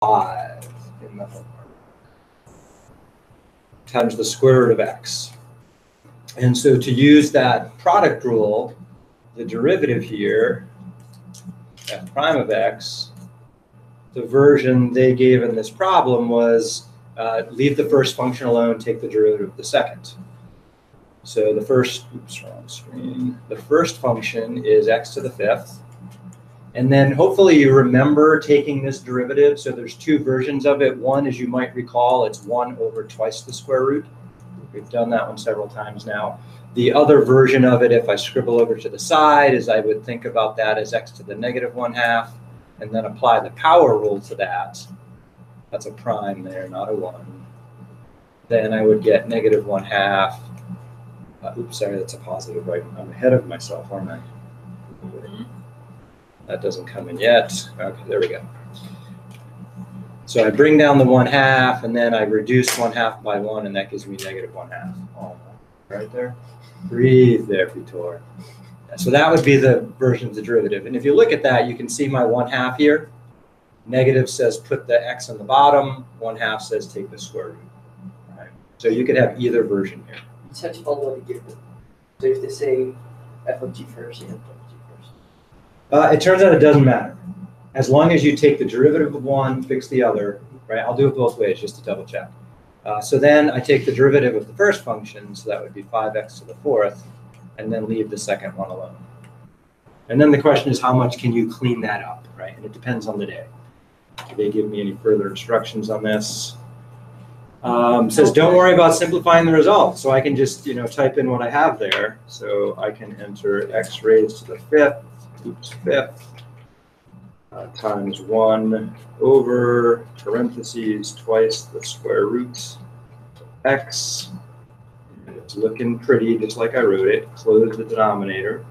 5 in the homework times the square root of x. And so to use that product rule, the derivative here, f prime of x, the version they gave in this problem was leave the first function alone, take the derivative of the second. So the first, oops, wrong screen. The first function is x to the 5th. And then hopefully you remember taking this derivative. So there's two versions of it. One, as you might recall, it's 1 over twice the square root. We've done that one several times now. The other version of it, if I scribble over to the side, is I would think about that as x to the negative 1/2, and then apply the power rule to that. That's a prime there, not a 1. Then I would get negative 1/2. Oops, sorry, that's a positive, right? I'm ahead of myself, aren't I? That doesn't come in yet. Okay, there we go. So I bring down the 1/2, and then I reduce 1/2 by 1, and that gives me negative 1/2. Oh, right there. Breathe there, Vitor. So that would be the version of the derivative. And if you look at that, you can see my 1/2 here. Negative says put the x on the bottom. 1/2 says take the square root. Right. So you could have either version here. Such already given. So if they say f of g first, and f of g first. It turns out it doesn't matter. As long as you take the derivative of one, fix the other, right? I'll do it both ways just to double check. So then I take the derivative of the first function, so that would be 5x to the 4th, and then leave the second one alone. And then the question is, how much can you clean that up, right? And it depends on the day. Do they give me any further instructions on this? Says don't worry about simplifying the result. So I can just type in what I have there. So I can enter x raised to the 5th, times 1 over parentheses twice the square root of x. And it's looking pretty, just like I wrote it. Close the denominator.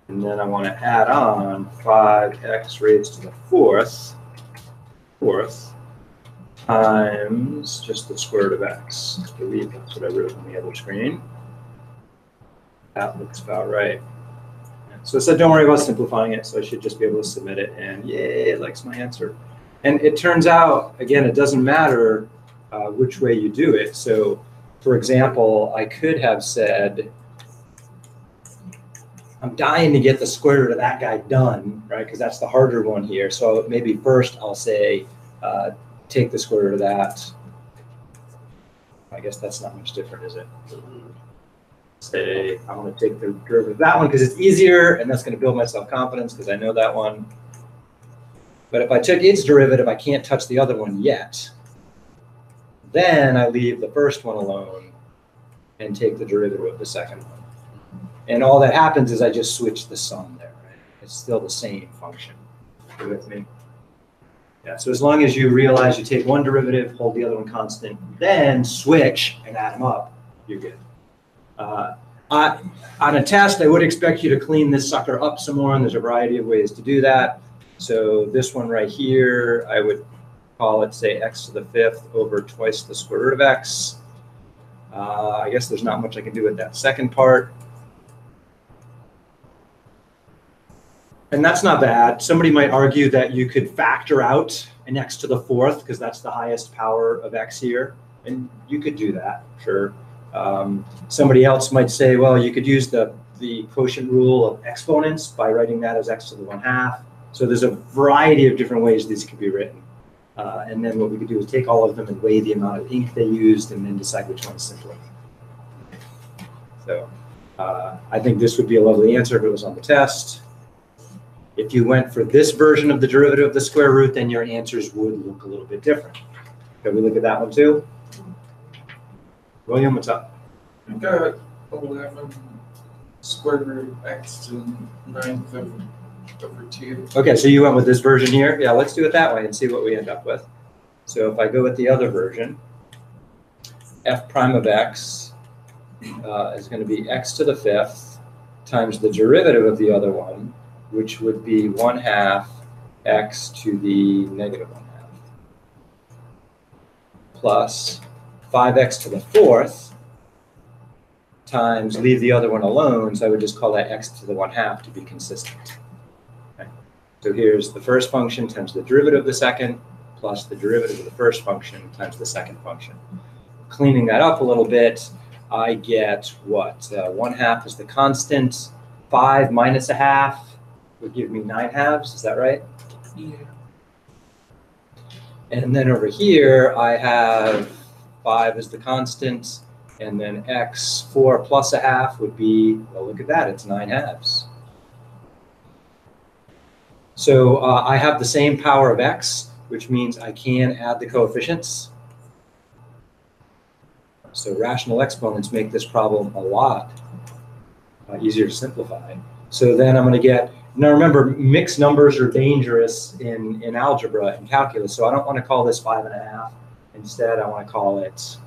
And then I want to add on 5x raised to the 4th times just the square root of x. I believe that's what I wrote on the other screen. That looks about right. So it said don't worry about simplifying it, so I should just be able to submit it, and yay, it likes my answer. And it turns out, again, it doesn't matter which way you do it. So, for example, I could have said, I'm dying to get the square root of that guy done, right? Because that's the harder one here. So maybe first I'll say, take the square root of that. I guess that's not much different, is it? Say, I'm going to take the derivative of that one because it's easier, and that's going to build my self-confidence because I know that one. But if I took its derivative, I can't touch the other one yet. Then I leave the first one alone and take the derivative of the second one. And all that happens is I just switch the sum there. Right? It's still the same function. You with me? Yeah, so as long as you realize you take one derivative, hold the other one constant, then switch and add them up, you're good. On a test, I would expect you to clean this sucker up some more, and there's a variety of ways to do that. So this one right here, I would call it, say, x to the 5th over twice the square root of x. I guess there's not much I can do with that second part. And that's not bad. Somebody might argue that you could factor out an x to the 4th because that's the highest power of x here. And you could do that, sure. Somebody else might say, well, you could use the quotient rule of exponents by writing that as x to the 1/2. So there's a variety of different ways these could be written. And then what we could do is take all of them and weigh the amount of ink they used and then decide which one is simpler. So I think this would be a lovely answer if it was on the test. If you went for this version of the derivative of the square root, then your answers would look a little bit different. Can we look at that one too? William, what's up? I got 11 square root x to 9th over 2. Okay, so you went with this version here. Yeah, let's do it that way and see what we end up with. So if I go with the other version, f prime of x is going to be x to the 5th times the derivative of the other one, which would be 1/2 x to the negative 1/2 plus 5x to the 4th times, leave the other one alone, so I would just call that x to the 1/2 to be consistent. Okay. So here's the first function times the derivative of the second, plus the derivative of the first function times the second function. Cleaning that up a little bit, I get what? 1/2 is the constant. 5 minus 1/2 would give me 9/2. Is that right? Yeah. And then over here, I have 5 is the constant. And then x4 plus 1/2 would be, well, look at that, it's 9/2. So I have the same power of x, which means I can add the coefficients. So rational exponents make this problem a lot easier to simplify. So then I'm going to get, now remember, mixed numbers are dangerous in algebra and calculus, so I don't want to call this 5.5. Instead, I want to call it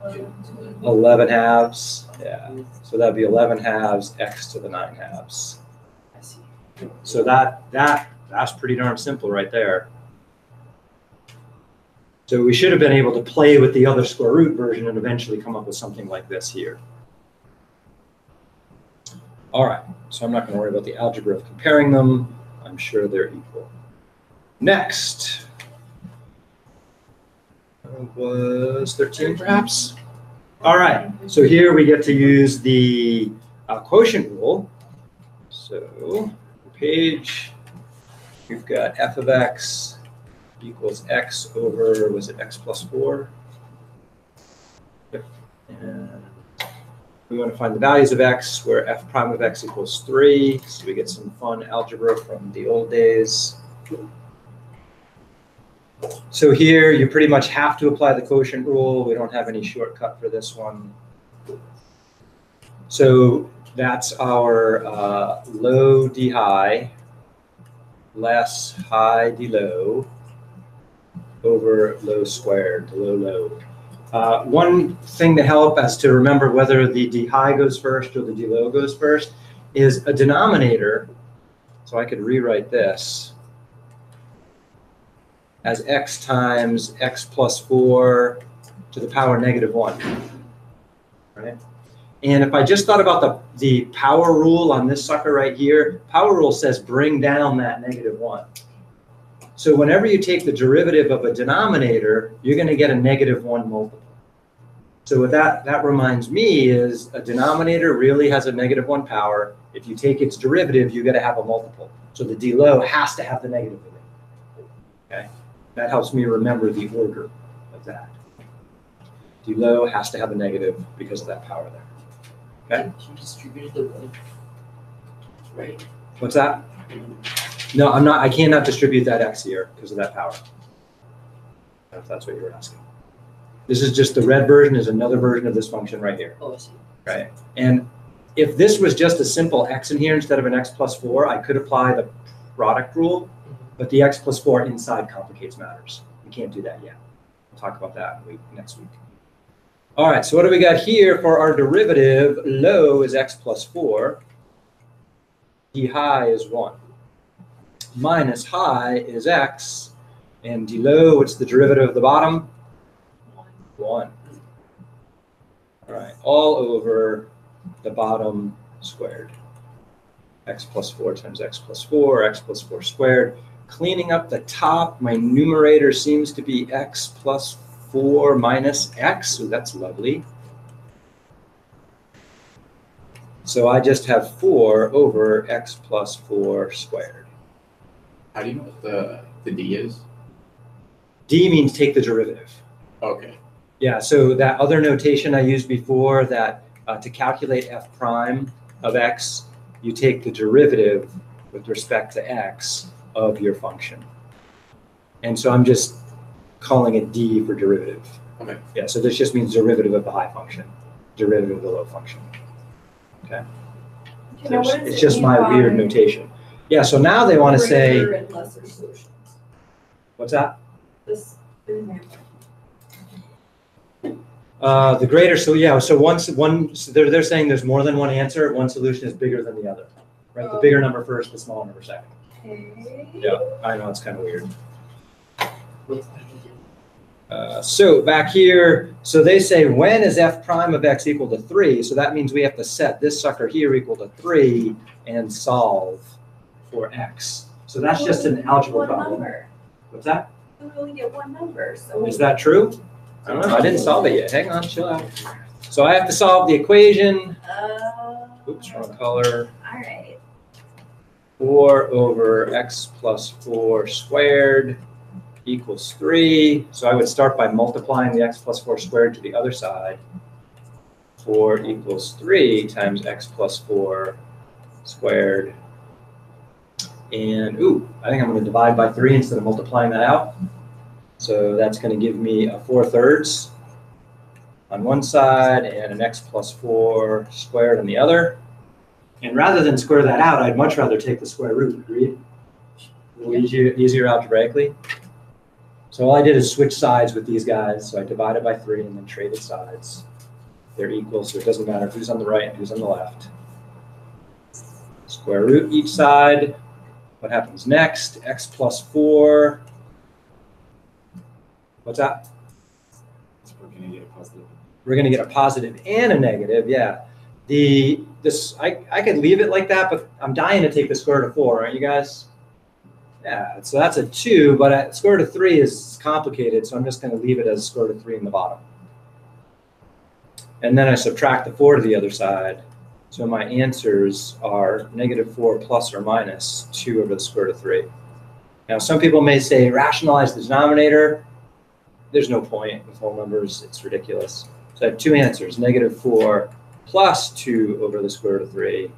11/2. Yeah, so that'd be 11/2 x to the 9/2. I see. So that's pretty darn simple right there. So we should have been able to play with the other square root version and eventually come up with something like this here. All right, so I'm not going to worry about the algebra of comparing them. I'm sure they're equal. Next was 13 perhaps. All right, so here we get to use the quotient rule. So page, we've got f of x equals x over, was it x plus 4? Yep. And we want to find the values of x where f prime of x equals 3. So we get some fun algebra from the old days. So here you pretty much have to apply the quotient rule. We don't have any shortcut for this one. So that's our low d high less high d low over low squared, low. One thing to help as to remember whether the d high goes first or the d low goes first is a denominator. So I could rewrite this as x times x plus 4 to the power -1, right? And if I just thought about the power rule on this sucker right here, power rule says bring down that -1. So whenever you take the derivative of a denominator, you're going to get a -1 multiple. So what that reminds me is a denominator really has a -1 power. If you take its derivative, you got to have a multiple. So the d low has to have the negative in it. Okay, that helps me remember the order of that. D low has to have a negative because of that power there. Okay. You distributed the one, right? What's that? No, I'm not. I cannot distribute that x here because of that power. If that's what you were asking. This is just the red version is another version of this function right here. Oh, I see. Right. And if this was just a simple x in here instead of an x plus 4, I could apply the product rule, but the x plus 4 inside complicates matters. We can't do that yet. We'll talk about that next week. All right, so what do we got here for our derivative? Low is x plus 4. D high is 1. Minus high is x. And d low, what's the derivative of the bottom? 1. All right, all over the bottom squared. X plus 4 times x plus 4, x plus 4 squared. Cleaning up the top, my numerator seems to be x plus 4 minus x, so that's lovely. So I just have 4 over x plus 4 squared. How do you know what the d is? D means take the derivative. Okay. Yeah, so that other notation I used before, that to calculate f prime of x, you take the derivative with respect to x of your function. And so I'm just calling it d for derivative. Okay. Yeah, so this just means derivative of the high function, derivative of the low function. Okay. Now, what does It's it just mean my by weird notation. Yeah, so now they want to say, greater and lesser solutions? what's that? This example. The greater, so yeah, so so they're saying there's more than one answer. One solution is bigger than the other, right? The bigger number first, the smaller number second. Okay. Yeah, I know, it's kind of weird. So back here, so they say when is f prime of x equal to 3? So that means we have to set this sucker here equal to 3 and solve for x. So that's just an algebra What problem. number? What's that? We only get one number, so. Is that true? I don't know. I didn't solve it yet. Hang on, chill out. So I have to solve the equation. Oops, wrong color. All right. 4 over x plus 4 squared equals 3. So I would start by multiplying the x plus 4 squared to the other side. 4 equals 3 times x plus 4 squared. And, ooh, I think I'm going to divide by 3 instead of multiplying that out. So that's going to give me a 4/3 on one side and an x plus 4 squared on the other. And rather than square that out, I'd much rather take the square root, agreed? A little easier algebraically. So all I did is switch sides with these guys. So I divided by 3 and then traded sides. They're equal, so it doesn't matter who's on the right and who's on the left. Square root each side. What happens next? X plus 4. What's that? We're going to get a positive. We're going to get a positive and a negative, yeah. I could leave it like that, but I'm dying to take the square root of 4, aren't you guys? Yeah, so that's a 2, but square root of 3 is complicated, so I'm just going to leave it as square root of 3 in the bottom. And then I subtract the 4 to the other side. So my answers are -4 plus or minus 2 over the square root of 3. Now, some people may say rationalize the denominator. There's no point with whole numbers. It's ridiculous. So I have two answers, -4 plus 2 over the square root of 3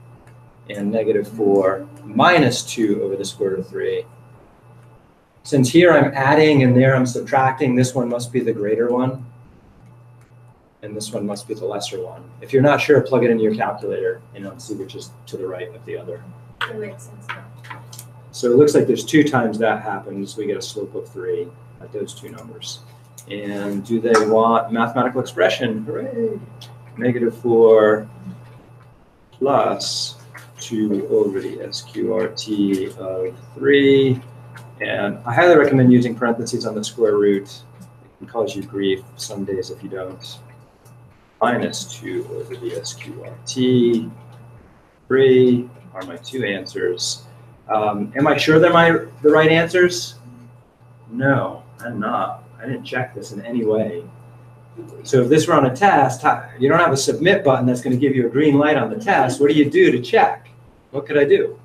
and -4 minus 2 over the square root of 3. Since here I'm adding and there I'm subtracting, this one must be the greater one. And this one must be the lesser one. If you're not sure, plug it into your calculator and see which is to the right of the other. That makes sense now. So it looks like there's 2 times that happens. We get a slope of 3 at those 2 numbers. And do they want mathematical expression? Hooray! -4 plus 2 over the SQRT of 3. And I highly recommend using parentheses on the square root. It can cause you grief some days if you don't. Minus 2 over the SQRT. 3 are my 2 answers. Am I sure they're the right answers? No, I'm not. I didn't check this in any way. So if this were on a test, you don't have a submit button that's going to give you a green light on the test. What do you do to check? What could I do?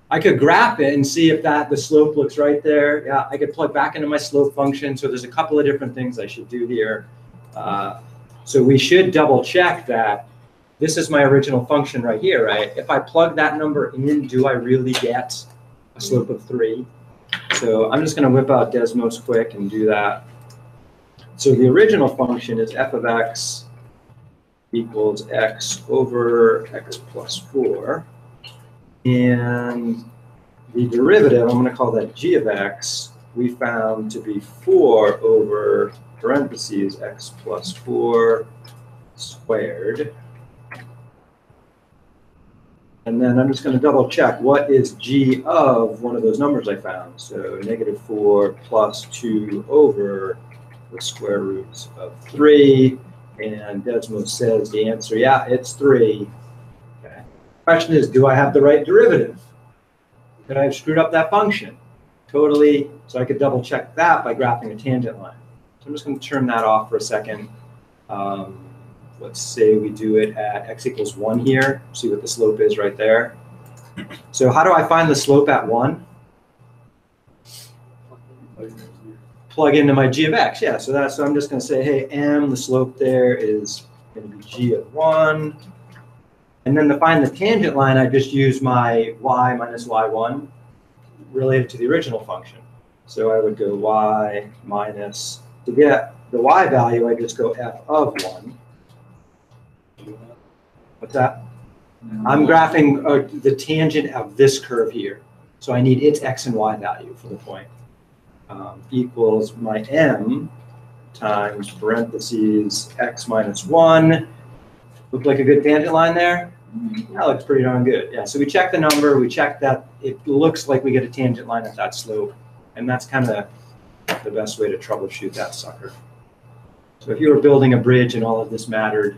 I could graph it and see if the slope looks right there. Yeah, I could plug back into my slope function. So there's a couple of different things I should do here. So we should double check that this is my original function right here, right? If I plug that number in, do I really get a slope of 3? So I'm just going to whip out Desmos quick and do that. So the original function is f of x equals x over x plus 4. And the derivative, I'm going to call that g of x, we found to be 4 over parentheses x plus 4 squared. And then I'm just going to double check what is g of one of those numbers I found. So -4 plus 2 over the square root of 3. And Desmos says the answer, yeah, it's 3. Okay. Question is, do I have the right derivative? Could I have screwed up that function? Totally. So I could double check that by graphing a tangent line. So I'm just going to turn that off for a second. Let's say we do it at x equals 1 here. See what the slope is right there. So how do I find the slope at 1? Plug into my g of x. Yeah, so I'm just going to say, hey, m, the slope there is going to be g of 1. And then to find the tangent line, I just use my y minus y1 related to the original function. So I would go y minus, to get the y value, I just go f of 1. What's that? I'm graphing the tangent of this curve here. So I need its x and y value for the point. Equals my m times parentheses x minus 1. Look like a good tangent line there? That looks pretty darn good. Yeah, so we check the number, we check that it looks like we get a tangent line at that slope. And that's kind of the best way to troubleshoot that sucker. So if you were building a bridge and all of this mattered,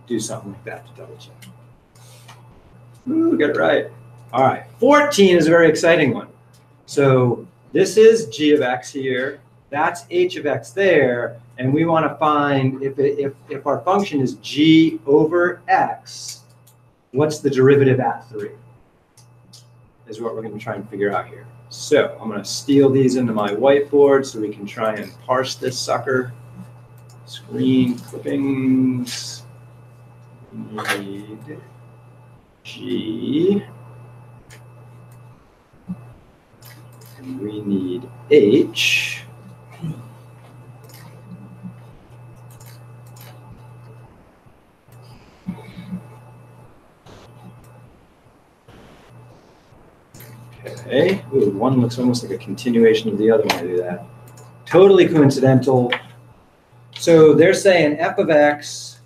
do something like that to double check. Ooh, got it right. All right, 14 is a very exciting one. So this is g of x here, that's h of x there, and we want to find if our function is g over x, what's the derivative at 3? Is what we're going to try and figure out here. So I'm going to steal these into my whiteboard so we can try and parse this sucker. Screen clippings. We need G. And we need H. Okay. Ooh, one looks almost like a continuation of the other when I do that. Totally coincidental. So they're saying f of x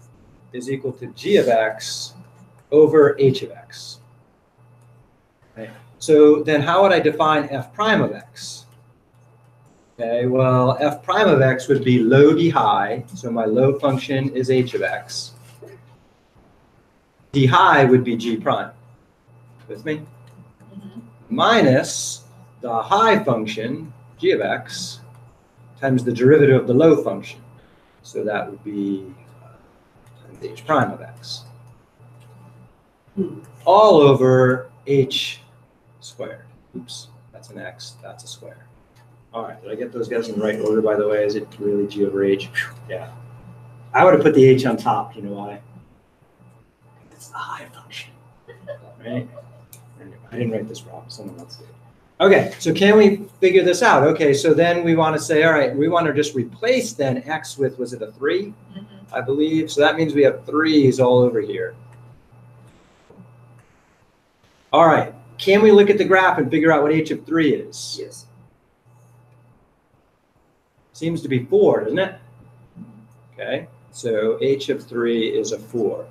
is equal to g of x over h of x. Okay. So then how would I define f prime of x? Okay, well, f prime of x would be low d high. So my low function is h of x. D high would be g prime. With me? Minus the high function, g of x, times the derivative of the low function. So that would be h prime of x. All over h squared. Oops, that's an x, that's a square. All right, did I get those guys in the right order, by the way? Is it really g over h? Yeah. I would have put the h on top, you know why? It's the high function, right? I didn't write this wrong, someone else did. Okay, so can we figure this out? Okay, so then we want to say, all right, we want to just replace then x with, was it a 3? I believe. So that means we have 3's all over here. All right, can we look at the graph and figure out what h of 3 is? Yes. Seems to be 4, doesn't it? Okay, so h of 3 is a 4.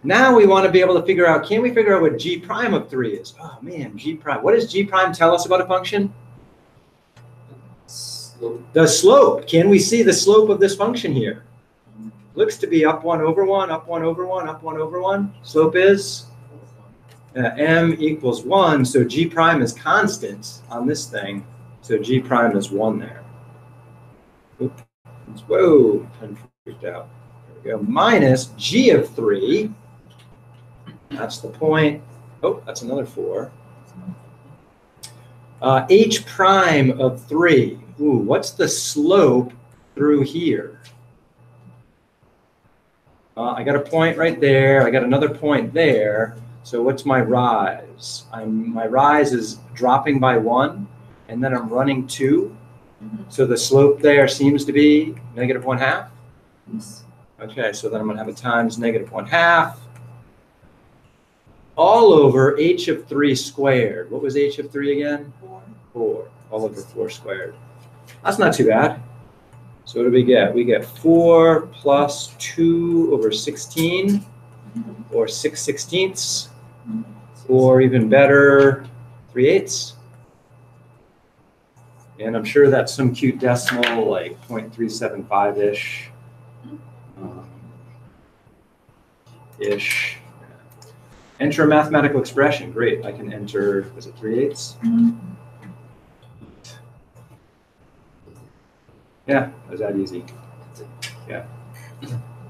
Now we want to be able to figure out, can we figure out what g prime of 3 is? Oh man, g prime. What does g prime tell us about a function? Slope. The slope. Can we see the slope of this function here? Looks to be up 1 over 1, up 1 over 1, up 1 over 1. Slope is m equals 1, so g prime is constant on this thing. So g prime is 1 there. Oops. Whoa, I'm freaked out. There we go. Minus g of 3. That's the point. Oh, that's another 4. H prime of 3. Ooh, what's the slope through here? I got a point right there. I got another point there. So what's my rise? My rise is dropping by 1, and then I'm running 2. So the slope there seems to be negative 1/2. Yes. Okay, so then I'm going to have a times negative 1/2 all over h of 3 squared. What was h of 3 again? 4. All over 4 squared. That's not too bad. So what do we get? We get 4 plus 2 over 16, or 6/16, or even better, 3/8. And I'm sure that's some cute decimal, like 0.375-ish. Ish. Enter a mathematical expression. Great. I can enter, was it 3/8? Yeah, it was that easy. Yeah.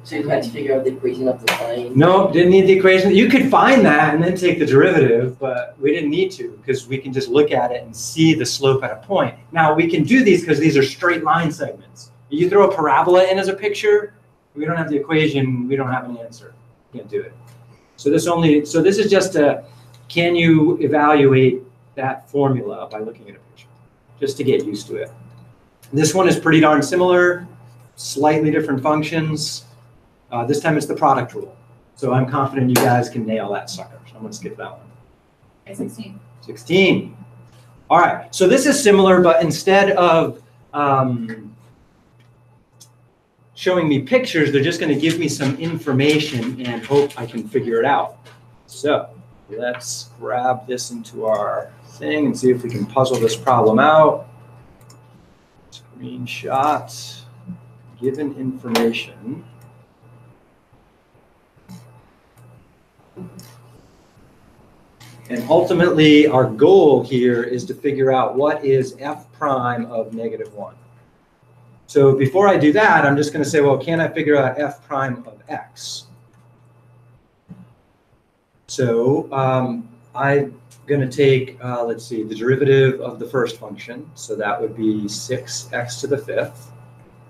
So you had to figure out the equation of the line. No, didn't need the equation. You could find that and then take the derivative, but we didn't need to because we can just look at it and see the slope at a point. Now we can do these because these are straight line segments. You throw a parabola in as a picture, we don't have the equation, we don't have an answer. Can't do it. So this is just a, can you evaluate that formula by looking at a picture, just to get used to it. This one is pretty darn similar, slightly different functions. This time it's the product rule. So I'm confident you guys can nail that sucker. So I'm going to skip that one. 16. 16. All right. So this is similar, but instead of showing me pictures, they're just going to give me some information and hope I can figure it out. So let's grab this into our thing and see if we can puzzle this problem out. Screenshot, given information. And ultimately, our goal here is to figure out what is f prime of negative 1. So before I do that, I'm just going to say, well, can I figure out f prime of x? So I'm going to take, let's see, the derivative of the first function. So that would be 6x to the 5th.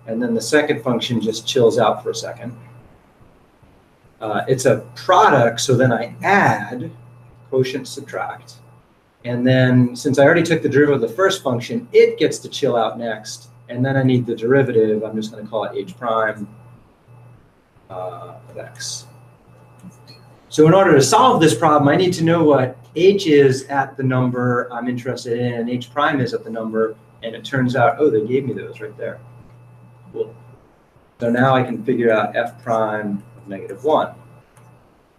And then the second function just chills out for a second. It's a product, so then I add, quotient subtract. And then since I already took the derivative of the first function, it gets to chill out next. And then I need the derivative. I'm just going to call it h prime of x. So in order to solve this problem, I need to know what h is at the number I'm interested in, and h prime is at the number. And it turns out, oh, they gave me those right there. Cool. So now I can figure out f prime of negative 1.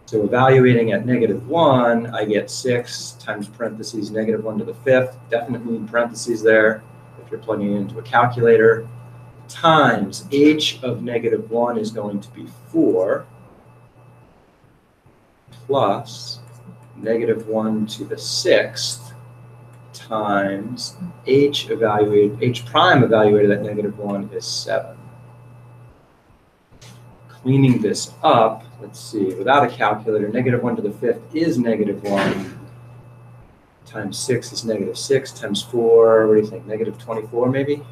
So evaluating at negative 1, I get 6 times parentheses negative 1 to the 5th, definitely in parentheses there if you're plugging it into a calculator, times h of negative 1 is going to be 4 plus negative 1 to the 6th times h prime evaluated at negative 1 is 7. Cleaning this up, let's see, without a calculator, negative 1 to the 5th is negative 1 times 6 is negative 6 times 4, what do you think, negative 24 maybe?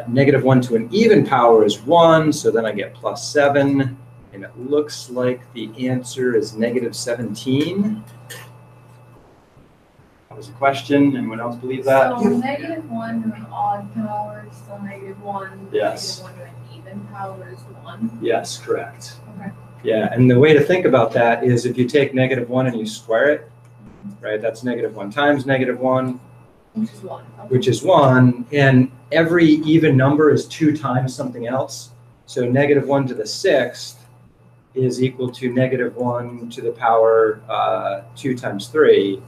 Negative 1 to an even power is 1, so then I get plus 7, and it looks like the answer is negative 17. That was a question. Anyone else believe that? So negative 1 to an odd power is still negative 1. Yes. Negative 1 to an even power is 1. Yes, correct. Okay. Yeah, and the way to think about that is if you take negative 1 and you square it, right, that's negative 1 times negative 1, Which is 1. Okay. which is 1, and every even number is 2 times something else. So negative 1 to the 6th is equal to negative 1 to the power 2 times 3.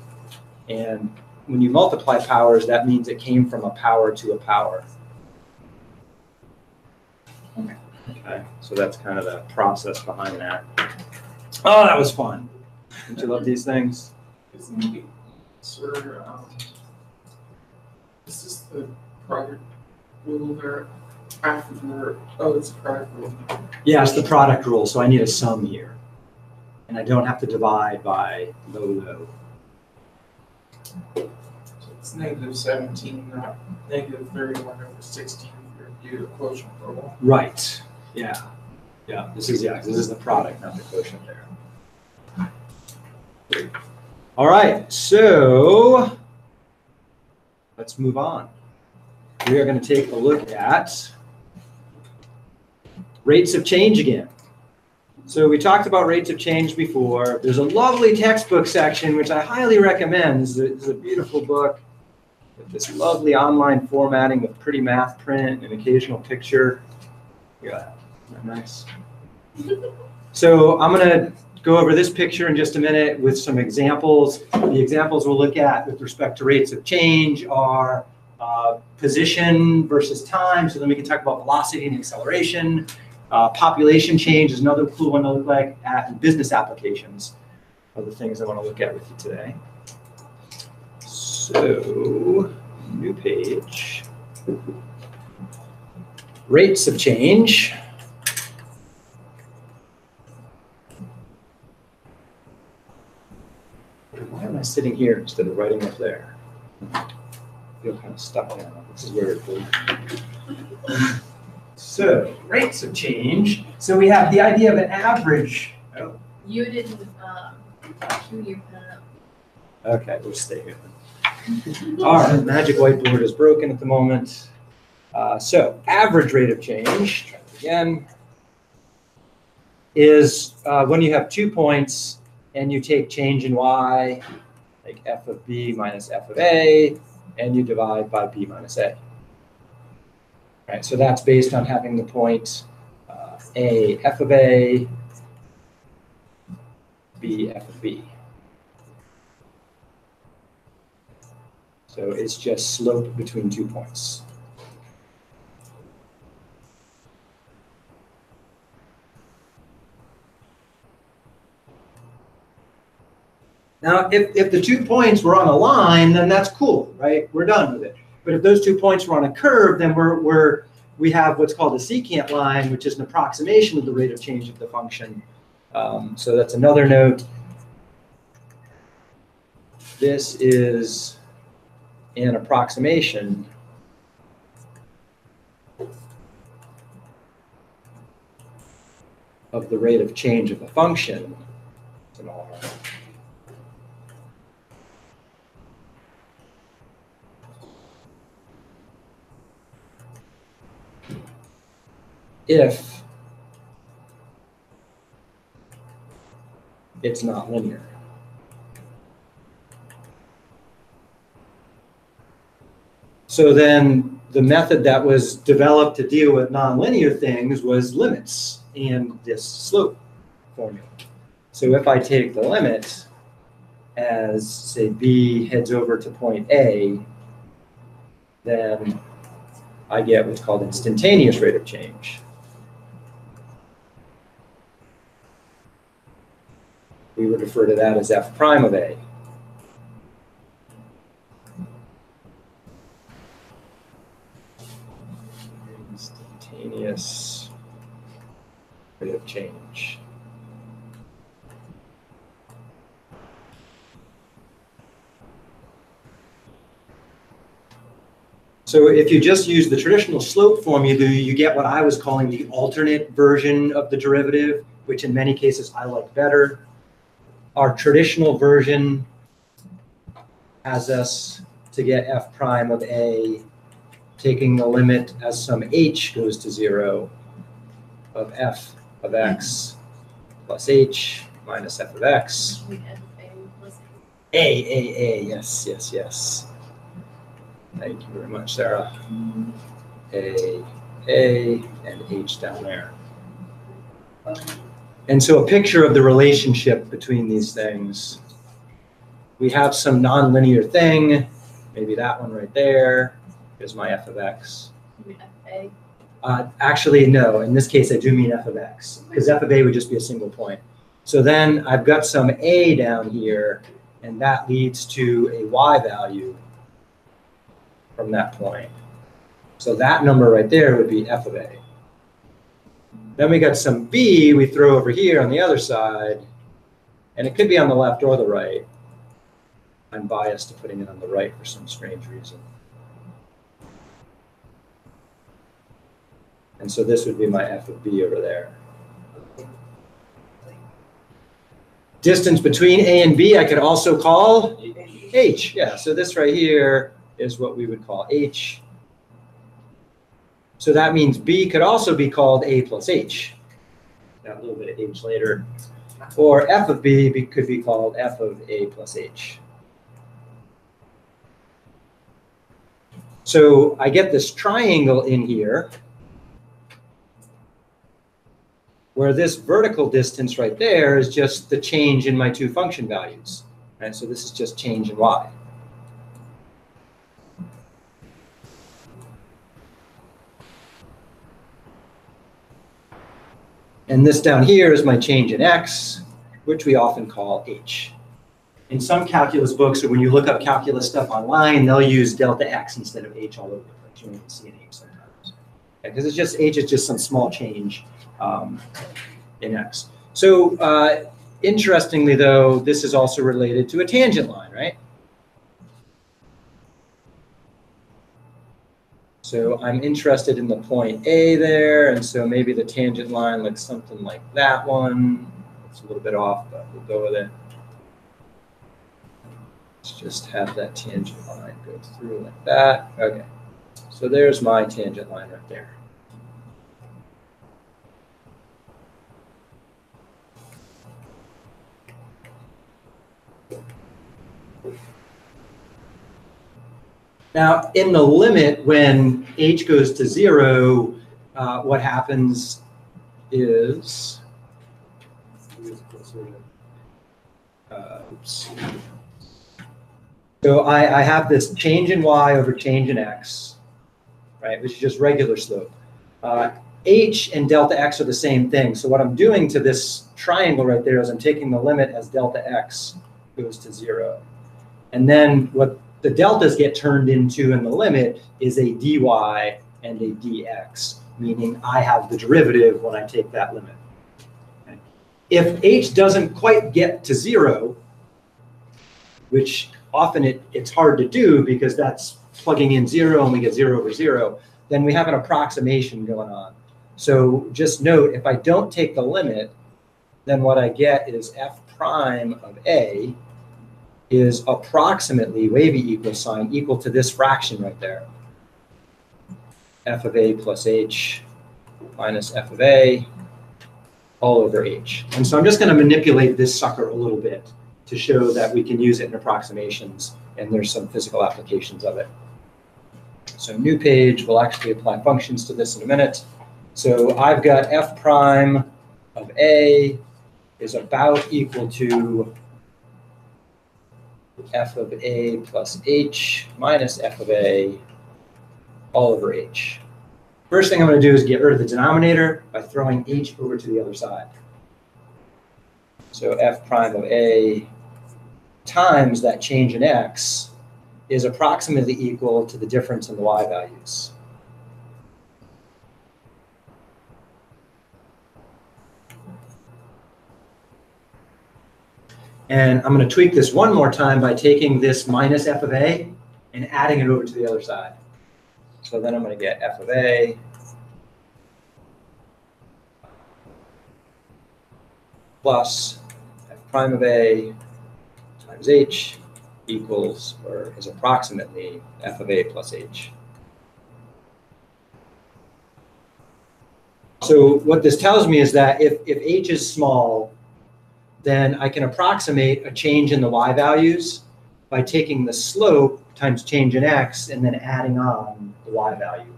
And when you multiply powers, that means it came from a power to a power. Okay, so that's kind of the process behind that. Oh, that was fun. Don't you love these things? Isn't the sort of, this is the product rule there after, oh, it's a product rule. Yeah, it's the product rule, so I need a sum here. And I don't have to divide by low. So it's negative 17, not negative 31 over 16 if you're due to quotient rule. Right. Yeah. Yeah. This is the product, not the quotient there. All right. So let's move on. We are going to take a look at rates of change again. So we talked about rates of change before. There's a lovely textbook section, which I highly recommend. This is a beautiful book with this lovely online formatting with pretty math print and occasional picture. Yeah, isn't that nice? So I'm going to go over this picture in just a minute with some examples. The examples we'll look at with respect to rates of change are position versus time. So then we can talk about velocity and acceleration. Population change is another cool one to look like at business applications are the things I want to look at with you today. So, new page. Rates of change. Why am I sitting here instead of writing up there? I feel kind of stuck now. This is weird. So, rates of change. So we have the idea of an average. Oh, You didn't chew your pen up. okay, we'll stay here then. All right, magic whiteboard is broken at the moment. So, average rate of change, try it again, is when you have 2 points and you take change in y, like f of b minus f of a, and you divide by b minus a. Right, so that's based on having the point a f of a, b f of b. So it's just slope between 2 points. Now, if the 2 points were on a line, then that's cool, right? We're done with it. But if those 2 points were on a curve, then we have what's called a secant line, which is an approximation of the rate of change of the function. So that's another note. This is an approximation of the rate of change of a function. It's an R. If it's not linear. So then the method that was developed to deal with nonlinear things was limits and this slope formula. So if I take the limit as, say, B heads over to point A, then I get what's called instantaneous rate of change. We would refer to that as f prime of A. Instantaneous rate of change. So if you just use the traditional slope formula, you get what I was calling the alternate version of the derivative, which in many cases I like better. Our traditional version has us to get f prime of A, taking the limit as some h goes to 0 of f of x plus h minus f of x. A, yes, yes, yes. Thank you very much, Sarah. A, and h down there. And so a picture of the relationship between these things. We have some nonlinear thing, maybe that one right there is my f of x. Actually, no, in this case I do mean f of x, because f of a would just be a single point. So then I've got some a down here, and that leads to a y value from that point. So that number right there would be f of a. Then we got some b we throw over here on the other side, and it could be on the left or the right. I'm biased to putting it on the right for some strange reason. And so this would be my f of b over there. Distance between a and b I could also call h. Yeah, so this right here is what we would call h. So that means b could also be called a plus h. Got a little bit of h later. Or f of b could be called f of a plus h. So I get this triangle in here where this vertical distance right there is just the change in my two function values. Right? So this is just change in y. And this down here is my change in x, which we often call h. In some calculus books, or when you look up calculus stuff online, they'll use delta x instead of h all over the place. You don't even see an h sometimes. Because it's just h is just some small change in x. So interestingly, though, this is also related to a tangent line, right? So I'm interested in the point A there, and so maybe the tangent line looks something like that one. It's a little bit off, but we'll go with it. Let's just have that tangent line go through like that. Okay, so there's my tangent line right there. Now, in the limit, when h goes to 0, what happens is, oops. So I have this change in y over change in x, right, which is just regular slope. H and delta x are the same thing. So what I'm doing to this triangle right there is I'm taking the limit as delta x goes to 0. And then what the deltas get turned into in the limit is a dy and a dx, meaning I have the derivative when I take that limit. Okay. If h doesn't quite get to 0, which often it's hard to do because that's plugging in 0 and we get 0 over 0, then we have an approximation going on. So just note, if I don't take the limit, then what I get is f prime of a is approximately wavy equal sign equal to this fraction right there. F of a plus h minus f of a all over h. And so I'm just going to manipulate this sucker a little bit to show that we can use it in approximations, and there's some physical applications of it. So new page, we'll actually apply functions to this in a minute. So I've got f prime of a is about equal to f of a plus h minus f of a all over h. First thing I'm going to do is get rid of the denominator by throwing h over to the other side. So f prime of a times that change in x is approximately equal to the difference in the y values. And I'm going to tweak this one more time by taking this minus f of a and adding it over to the other side. So then I'm going to get f of a plus f prime of a times h equals, or is approximately, f of a plus h. So what this tells me is that if h is small, then I can approximate a change in the y values by taking the slope times change in x and then adding on the y value.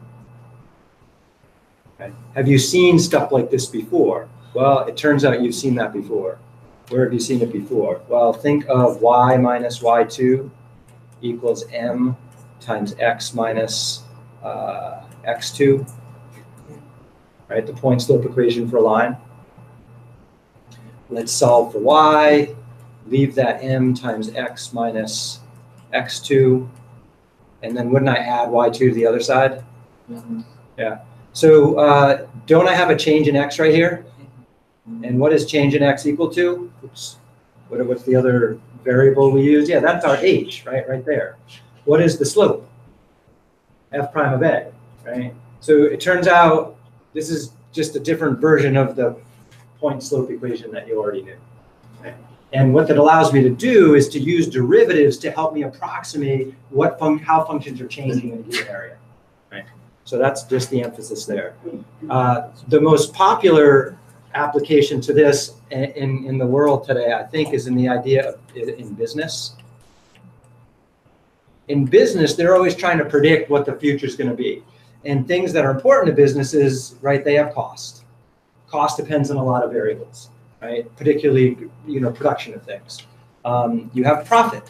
Okay. Have you seen stuff like this before? Well, it turns out you've seen that before. Where have you seen it before? Well, think of y minus y2 equals m times x minus x2, right? The point slope equation for a line. Let's solve for y, leave that m times x minus x2, and then wouldn't I add y2 to the other side? Mm-hmm. Yeah. So don't I have a change in x right here? And what is change in x equal to? Oops. What's the other variable we use? Yeah, that's our h, right there. What is the slope? F prime of a, right? So it turns out this is just a different version of the point slope equation that you already knew. Okay. And what that allows me to do is to use derivatives to help me approximate how functions are changing in a given area. Right. So that's just the emphasis there. The most popular application to this in the world today, I think, is in the idea of in business. In business, they're always trying to predict what the future is going to be. And things that are important to businesses, right, they have cost. Cost depends on a lot of variables, right? Particularly, production of things. You have profit.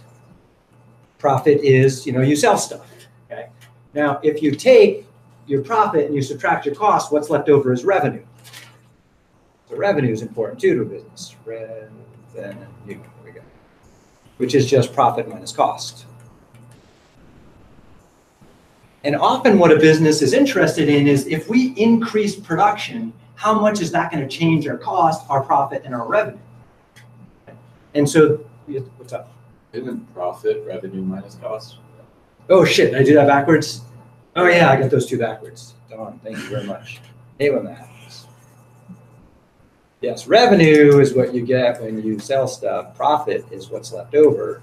Profit is, you sell stuff, okay? Now, if you take your profit and you subtract your cost, what's left over is revenue. So revenue is important too to a business. Revenue, there we go. Which is just profit minus cost. And often what a business is interested in is if we increase production, how much is that going to change our cost, our profit, and our revenue? And so, what's up? Isn't profit revenue minus cost? Oh shit, did I do that backwards? Oh yeah, I got those two backwards. Darn, thank you very much. Hate when that happens. Yes, revenue is what you get when you sell stuff. Profit is what's left over.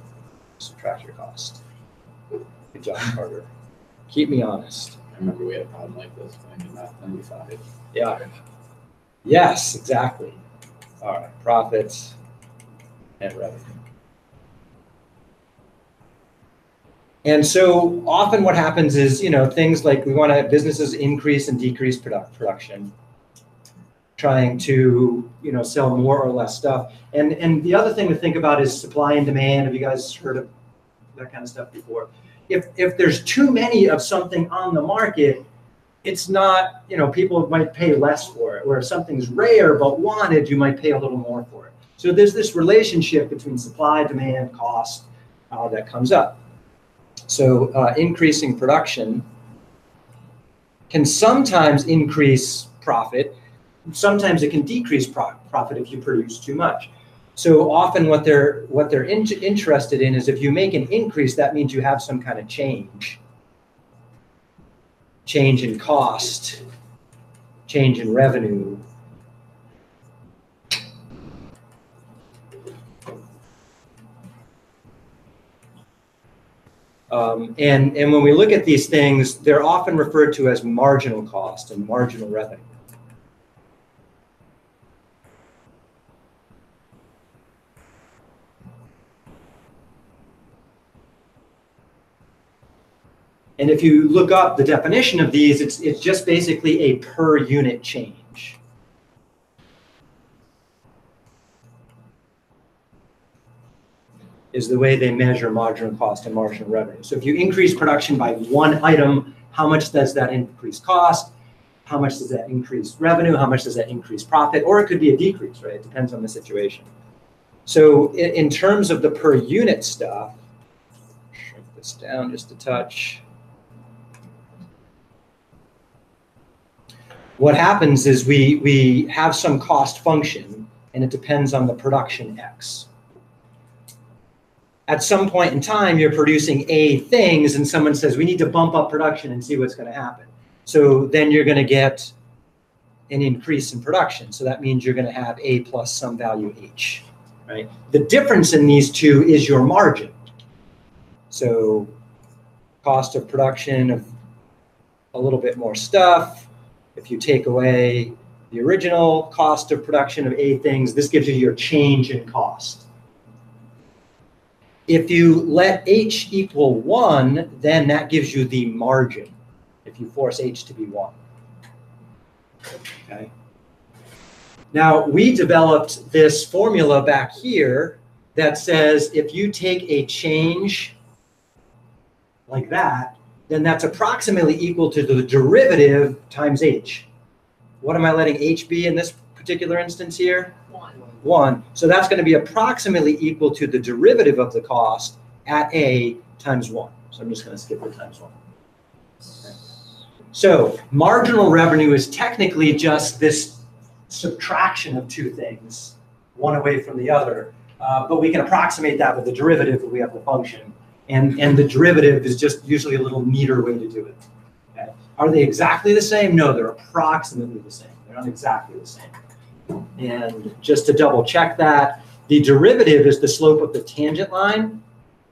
Subtract your cost. Good job, Carter. Keep me honest. I remember we had a problem like this back in Math 95. Yeah. Yes, exactly. All right, profits and revenue. And so often what happens is, things like we want to have businesses increase and decrease production, trying to, sell more or less stuff. And the other thing to think about is supply and demand. Have you guys heard of that kind of stuff before? If there's too many of something on the market, it's not, people might pay less for it. Or if something's rare but wanted, you might pay a little more for it. So there's this relationship between supply, demand, cost that comes up. So increasing production can sometimes increase profit. Sometimes it can decrease profit if you produce too much. So often what they're interested in is if you make an increase, that means you have some kind of change in cost, change in revenue. And when we look at these things, they're often referred to as marginal cost and marginal revenue. And if you look up the definition of these, it's just basically a per unit change. Is the way they measure marginal cost and marginal revenue. So if you increase production by one item, how much does that increase cost? How much does that increase revenue? How much does that increase profit? Or it could be a decrease, right? It depends on the situation. So in terms of the per unit stuff, shrink this down just a touch. What happens is we have some cost function, and it depends on the production X. At some point in time, you're producing A things, and someone says, we need to bump up production and see what's going to happen. So then you're going to get an increase in production. So that means you're going to have A plus some value H, right? The difference in these two is your margin. So cost of production of a little bit more stuff. If you take away the original cost of production of A things, this gives you your change in cost. If you let H equal 1, then that gives you the margin, if you force H to be 1. Okay. Now, we developed this formula back here that says if you take a change like that, then that's approximately equal to the derivative times H. What am I letting H be in this particular instance here? 1. So that's going to be approximately equal to the derivative of the cost at A times 1. So I'm just going to skip the times 1. Okay. So marginal revenue is technically just this subtraction of two things, one away from the other. But we can approximate that with the derivative if we have the function. And the derivative is just usually a little neater way to do it. Okay. Are they exactly the same? No, they're approximately the same. They're not exactly the same. And just to double check that, the derivative is the slope of the tangent line.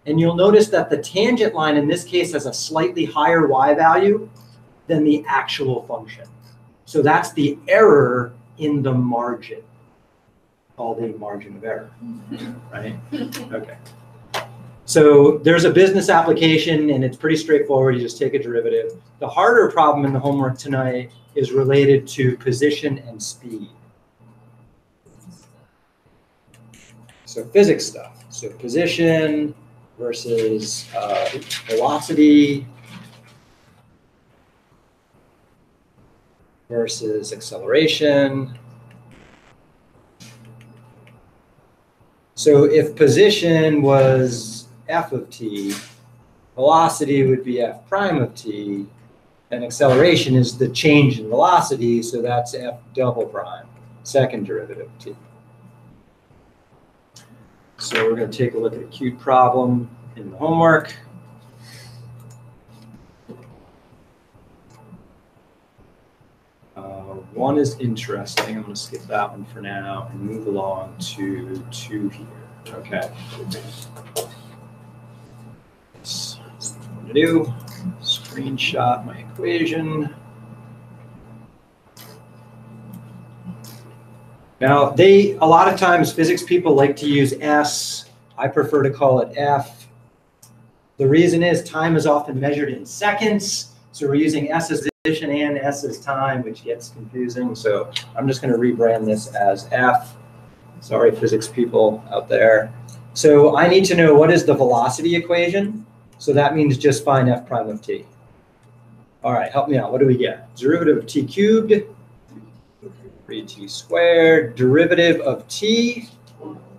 And you'll notice that the tangent line in this case has a slightly higher y value than the actual function. So that's the error in the margin, called a margin of error, right? Okay. So there's a business application, and it's pretty straightforward. You just take a derivative. The harder problem in the homework tonight is related to position and speed. So physics stuff. So position versus velocity versus acceleration. So if position was f of t, velocity would be f prime of t, and acceleration is the change in velocity, so that's f double prime, second derivative of t. So we're going to take a look at a cute problem in the homework. One is interesting. I'm going to skip that one for now and move along to 2 here. Okay. So that's what I'm going to do. Screenshot my equation. Now, a lot of times physics people like to use S. I prefer to call it F. The reason is time is often measured in seconds. So we're using S as position and S as time, which gets confusing. So I'm just going to rebrand this as F. Sorry, physics people out there. So I need to know what is the velocity equation. So that means just find f prime of t. All right, help me out. What do we get? Derivative of t cubed, 3t squared. Derivative of t,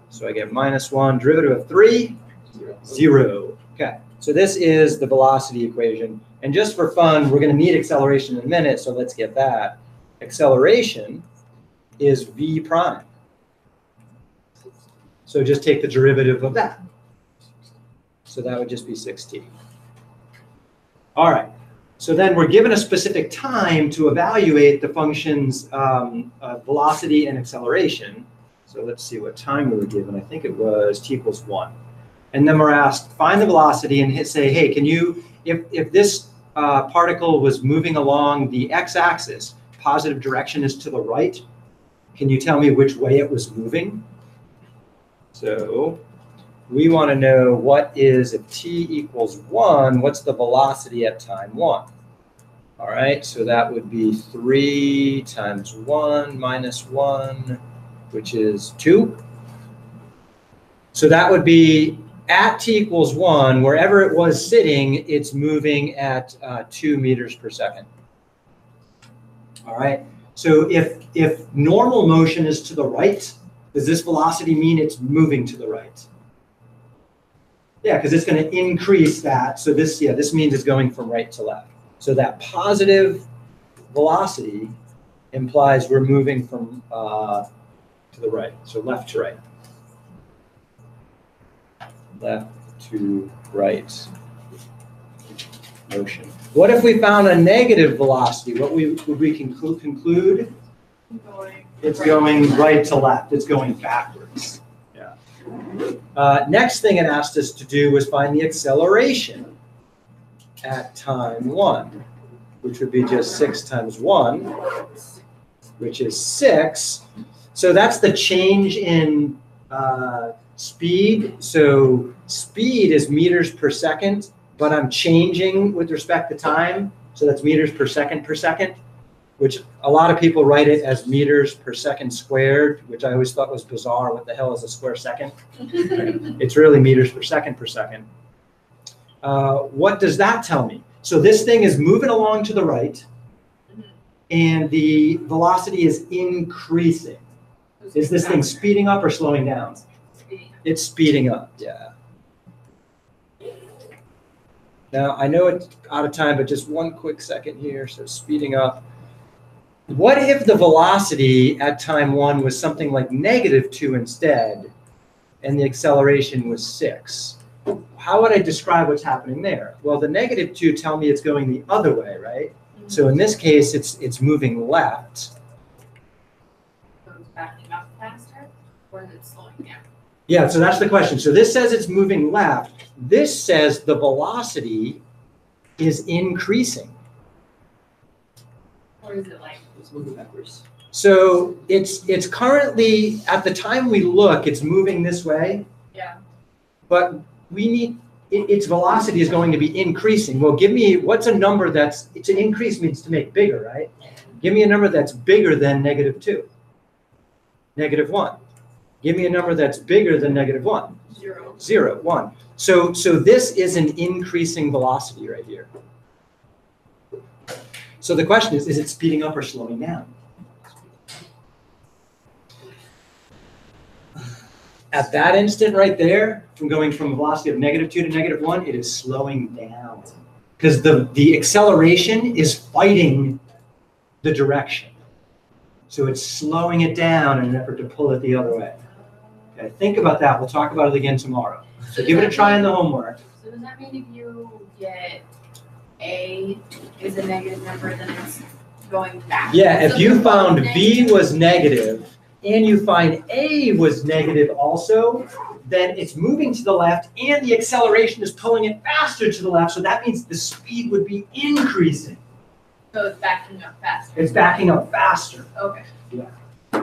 So I get -1, derivative of 3, 0. Okay, so this is the velocity equation. And just for fun, we're going to need acceleration in a minute, so let's get that. Acceleration is v prime. So just take the derivative of that. So that would just be 6t. All right. So then we're given a specific time to evaluate the function's velocity and acceleration. So let's see what time we were given. I think it was t equals 1. And then we're asked, find the velocity and say, hey, can you, if this particle was moving along the x-axis, positive direction is to the right, can you tell me which way it was moving? So we want to know what is, if t equals 1, what's the velocity at time 1? All right, so that would be 3 times 1 minus 1, which is 2. So that would be at t equals 1, wherever it was sitting, it's moving at 2 meters per second. All right, so if normal motion is to the right, does this velocity mean it's moving to the right? Yeah, because it's going to increase that. So this, yeah, this means it's going from right to left. So that positive velocity implies we're moving from to the right, so left to right. Left to right motion. What if we found a negative velocity? What would we conclude? It's going right to left. It's going backwards. Yeah. Next thing it asked us to do was find the acceleration at time 1, which would be just 6 times 1, which is 6. So that's the change in speed. So speed is meters per second, but I'm changing with respect to time. So that's meters per second, which a lot of people write it as meters per second squared, which I always thought was bizarre. What the hell is a square second? It's really meters per second. What does that tell me? So this thing is moving along to the right, and the velocity is increasing. Is this thing speeding up or slowing down? It's speeding up, yeah. Now, I know it's out of time, but just one quick second here. So speeding up. What if the velocity at time 1 was something like -2 instead, and the acceleration was 6? How would I describe what's happening there? Well, the -2 tell me it's going the other way, right? Mm-hmm. So in this case, it's moving left. So it's backing up faster, or is it slowing down? Yeah, so that's the question. So this says it's moving left. This says the velocity is increasing. Or is it like It's moving backwards. So it's currently, at the time we look, it's moving this way. Yeah. But we need, its velocity is going to be increasing. Well, give me, what's a number that's, it's an increase means to make bigger, right? Give me a number that's bigger than -2. -1. Give me a number that's bigger than -1. 0. 0, 1. So this is an increasing velocity right here. So the question is it speeding up or slowing down? At that instant right there, from going from a velocity of -2 to -1, it is slowing down. Because the acceleration is fighting the direction. So it's slowing it down in an effort to pull it the other way. Okay, think about that. We'll talk about it again tomorrow. So give it a try in the homework. So does that mean if you get A is a negative number, then it's going back? Yeah, if So you you're found going B negative. was negative and you find A was negative also, then it's moving to the left and the acceleration is pulling it faster to the left. So that means the speed would be increasing. So it's backing up faster. It's backing up faster. Okay.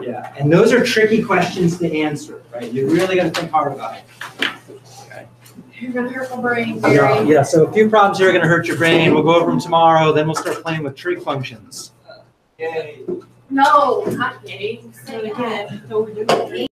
Yeah, and those are tricky questions to answer, right? You're really going to think hard about it. Okay. You're gonna hurt my brain, Yeah, Gary. yeah, so a few problems here are going to hurt your brain. We'll go over them tomorrow. Then we'll start playing with trig functions. Yay. No, not yay. Say it again.